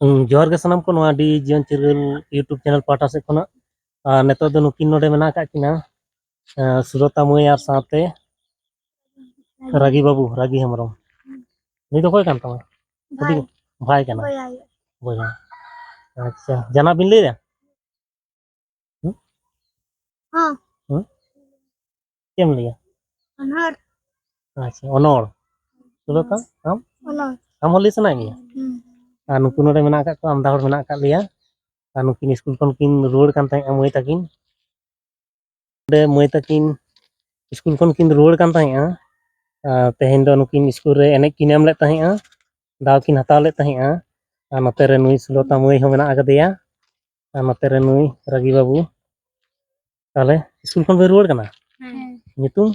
जोहार गे सानाम को नोआ डी जीवन चिरगल यूट्यूब चैनल पाटा से खोना नेतो दो नुकिन नोडे मेना का किना सुरता मुई यार साथे रागी बाबू रागी हेमरम नी तो कोई कान तमा भाई भाई kana भाई आई बोया अच्छा जना बिन ले रे हाँ केम लिया अनहर अच्छा ओनोर सुरता हम अनहर हम होली सना गया नुकिन नोडे मेना का को आमदा हर मेना का लिया नुकिन स्कूल खन किन रोड कान ताई मई ताकिन दे मई ताकिन स्कूल खन किन रोड कान ताई तेहेन दो नुकिन स्कूल रे एने किन एम ले ताई दाव किन हताव ले ताई नोते रे नुई सुलता मई हो मेना आगदेया नोते रे नुई रागी बाबू ताले स्कूल खन बे रोड कना नितुम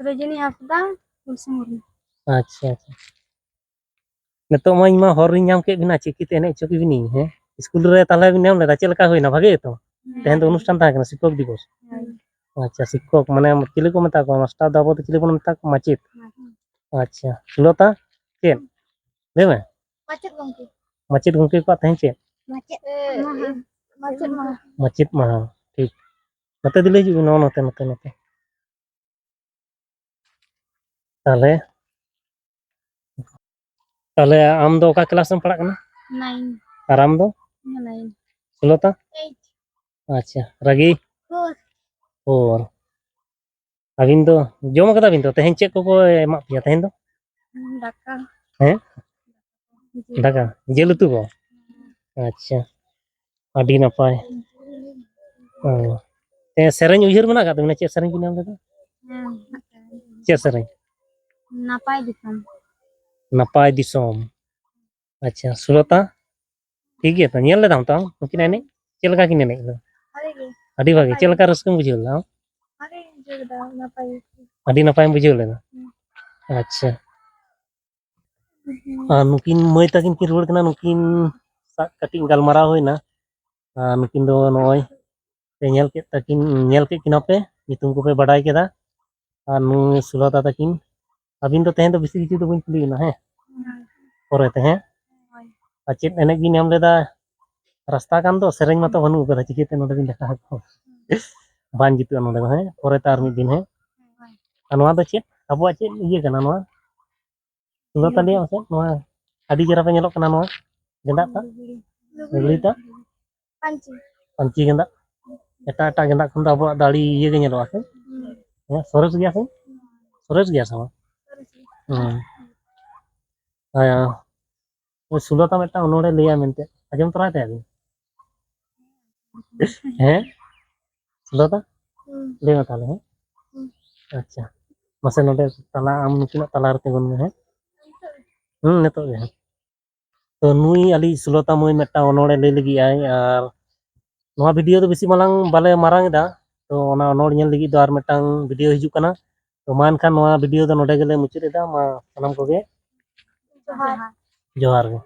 रजनी हाफदा उलसमुरनी अच्छा अच्छा नेतो मा इमा हर रिन नाम के बिना चिकिते एने चोकी बिनी है स्कूल रे ताले बिन नाम लेदा चेलका होइना भागे तो तेहेन दो अनुष्ठान ता कना शिक्षक दिवस अच्छा शिक्षक माने चिले को मता को मास्टर दाबो तो चिले को मता को माचित अच्छा सुलता चेन ले में माचित माचित गंकी गंके को तहेन चेन माचित महा माचित महा ठीक नते दिले जी नो नते नते नते ताले ताले आम दो का क्लास में पढ़ा कना 9 और आम दो 9 सुलता 8 अच्छा रागी 4 और अबिन दो जम कदा बिन दो तहेन चेक को एमा पिया तहेन दो दाका हैं दाका जेल उतु को अच्छा अडी नपाय ते सेरेंज उहिर मना का तुमने चे सेरेंज बिन नाम लेदा चे सेरेंज नापाय दिसम नपाय दिसोम अच्छा सुलता ठीक है तो नेल लेदा तो नुकिन एने चेलका किन एने अरे गे अडी भागे चेलका रस्कम बुझेल ना अरे जगदा नापाय अडी नपाय बुझेल लेना अच्छा नुकिन मई तकिन की रोड कना नुकिन कटिंग गलमारा होइना नुकिन दो नय पे नेल के तकिन नेल के किना पे नितुम को पे बडाई केदा नु सुलता तकिन अबिन तो तहेन तो बिसी किछु तो बइन कुली ना है परे ते हैं चेत एने बिन नाम लेदा रास्ता कान दो सेरेंज मतो बनु कदा चिकेते नोडे बिन देखा को बान जितु नोडे है परे तार मिद दिन है नोआ दो चेत अबो चेत इये कना नोआ सुलता लिया से नोआ अडी जरा पे नेलो कना नोआ गेंदा ता लुगड़ी ता पंची पंची गेंदा एटा एटा गेंदा खन अबो दाड़ी ये गे नेलो आसे सरस गया से आया वो सुलता मेटा उन्होंने लिया मिलते अजम तो रहते अभी हैं सुलता ले मता ले अच्छा मसे नोडे तला आम नुकिना तला रते गुन में है नेतो गे तो नुई अली सुलता मुई मेटा उन्होंने ले लगी आई और नोआ वीडियो तो बेसी मालांग बाले मारांग दा तो ओना उन्होंने नेल लगी दो और मेटांग वीडियो हिजु कना तो मान खान नोआ वीडियो तो नोडे गेले मुचाद एदा मा सनम को गे जोहार गे